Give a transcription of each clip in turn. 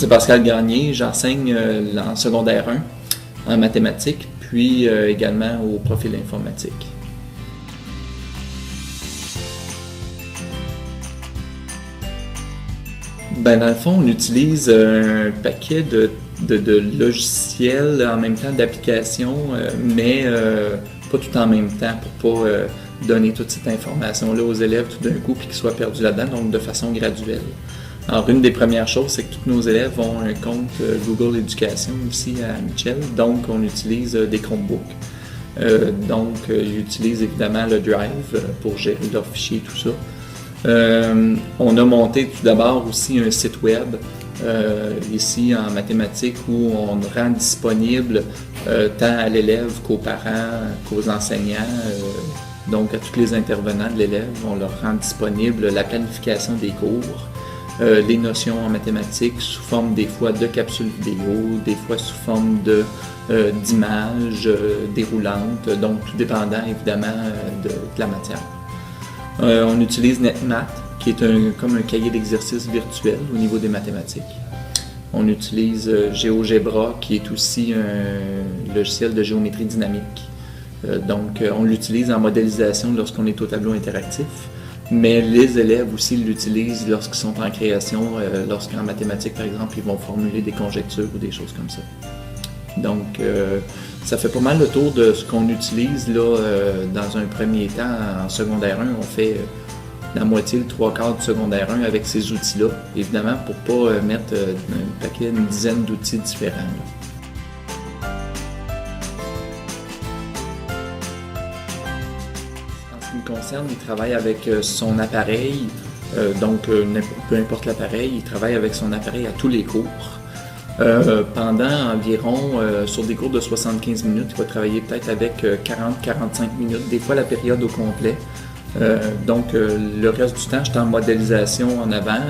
C'est Pascal Gagné, j'enseigne en secondaire 1 en mathématiques, puis également au profil informatique. Ben, dans le fond, on utilise un paquet de logiciels, en même temps d'applications, mais pas tout en même temps pour pas donner toute cette information-là aux élèves tout d'un coup puis qu'ils soient perdus là-dedans, donc de façon graduelle. Alors, une des premières choses, c'est que tous nos élèves ont un compte Google Éducation ici à Mitchell, donc on utilise des Chromebooks. Donc, ils utilisent évidemment le Drive pour gérer leurs fichiers et tout ça. On a monté tout d'abord aussi un site web ici en mathématiques où on rend disponible tant à l'élève qu'aux parents, qu'aux enseignants, donc à tous les intervenants de l'élève, on leur rend disponible la planification des cours, les notions en mathématiques sous forme des fois de capsules vidéo, des fois sous forme d'images déroulantes, donc tout dépendant évidemment de la matière. On utilise NetMath, qui est comme un cahier d'exercice virtuel au niveau des mathématiques. On utilise GeoGebra, qui est aussi un logiciel de géométrie dynamique. Donc, on l'utilise en modélisation lorsqu'on est au tableau interactif, mais les élèves aussi l'utilisent lorsqu'ils sont en création, lorsqu'en mathématiques, par exemple, ils vont formuler des conjectures ou des choses comme ça. Donc, ça fait pas mal le tour de ce qu'on utilise là, dans un premier temps en secondaire 1. On fait la moitié, le 3/4 du secondaire 1 avec ces outils-là, évidemment pour pas mettre une dizaine d'outils différents. Là. En ce qui me concerne, il travaille avec son appareil, donc peu importe l'appareil, il travaille avec son appareil à tous les cours. Pendant environ, sur des cours de 75 minutes, il va travailler peut-être avec 40-45 minutes, des fois la période au complet. Donc, le reste du temps, je suis en modélisation en avant.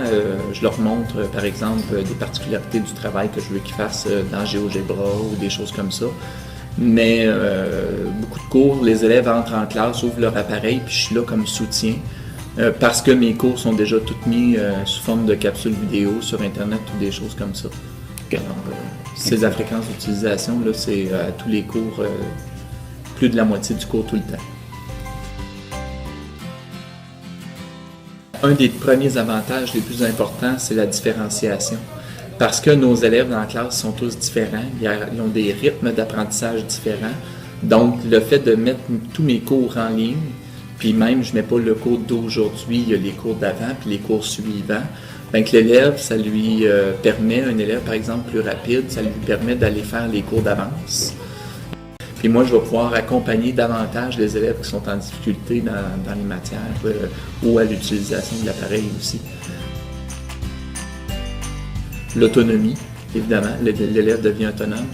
Je leur montre, par exemple, des particularités du travail que je veux qu'ils fassent dans GeoGebra ou des choses comme ça. Mais beaucoup de cours, les élèves entrent en classe, ouvrent leur appareil, puis je suis là comme soutien. Parce que mes cours sont déjà tous mis sous forme de capsules vidéo sur Internet ou des choses comme ça. Alors, c'est la fréquence d'utilisation, là, c'est à tous les cours, plus de la moitié du cours tout le temps. Un des premiers avantages les plus importants, c'est la différenciation. Parce que nos élèves dans la classe sont tous différents, ils ont des rythmes d'apprentissage différents. Donc, le fait de mettre tous mes cours en ligne, puis même, je ne mets pas le cours d'aujourd'hui, il y a les cours d'avant, puis les cours suivants. Donc, l'élève, ça lui permet, un élève par exemple plus rapide, ça lui permet d'aller faire les cours d'avance. Puis moi, je vais pouvoir accompagner davantage les élèves qui sont en difficulté dans les matières ou à l'utilisation de l'appareil aussi. L'autonomie, évidemment, l'élève devient autonome.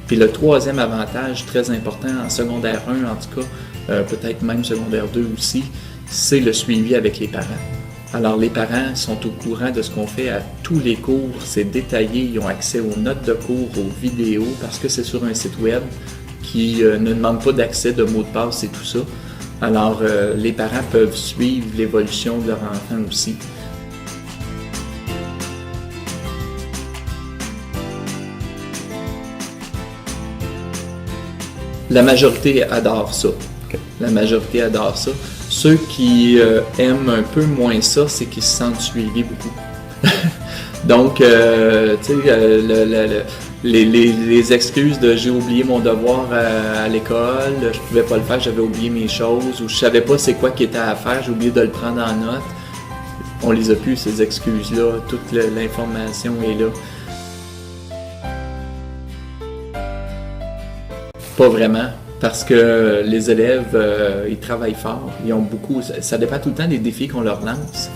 Puis le troisième avantage très important en secondaire 1, en tout cas, peut-être même secondaire 2 aussi, c'est le suivi avec les parents. Alors, les parents sont au courant de ce qu'on fait à tous les cours, c'est détaillé, ils ont accès aux notes de cours, aux vidéos, parce que c'est sur un site web qui ne demande pas d'accès de mots de passe et tout ça. Alors, les parents peuvent suivre l'évolution de leur enfant aussi. La majorité adore ça. Okay. La majorité adore ça. Ceux qui aiment un peu moins ça, c'est qu'ils se sentent suivis beaucoup. Donc, tu sais, les excuses de j'ai oublié mon devoir à l'école, je pouvais pas le faire, j'avais oublié mes choses, ou je savais pas c'est quoi qui était à faire, j'ai oublié de le prendre en note. On les a plus, ces excuses-là, toute l'information est là. Pas vraiment. Parce que les élèves, ils travaillent fort, ils ont beaucoup, ça dépend tout le temps des défis qu'on leur lance.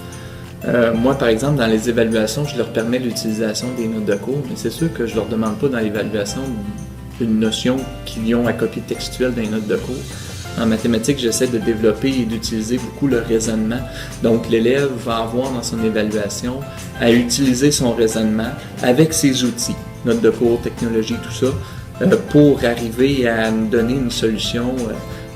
Moi, par exemple, dans les évaluations, je leur permets l'utilisation des notes de cours, mais c'est sûr que je ne leur demande pas dans l'évaluation une notion qu'ils ont à copier textuelle dans les notes de cours. En mathématiques, j'essaie de développer et d'utiliser beaucoup le raisonnement. Donc, l'élève va avoir dans son évaluation à utiliser son raisonnement avec ses outils, notes de cours, technologie, tout ça, pour arriver à nous donner une solution.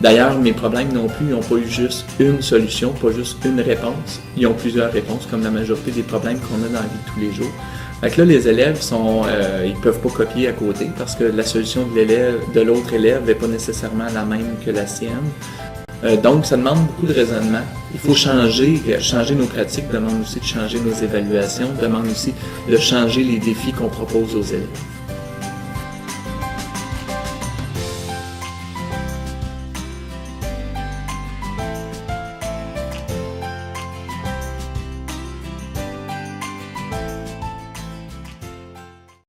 D'ailleurs, mes problèmes non plus, ils n'ont pas eu juste une solution, pas juste une réponse. Ils ont plusieurs réponses, comme la majorité des problèmes qu'on a dans la vie de tous les jours. Fait que là, les élèves ils peuvent pas copier à côté parce que la solution de l'autre élève n'est pas nécessairement la même que la sienne. Donc, ça demande beaucoup de raisonnement. Il faut changer nos pratiques, demande aussi de changer nos évaluations, demande aussi de changer les défis qu'on propose aux élèves.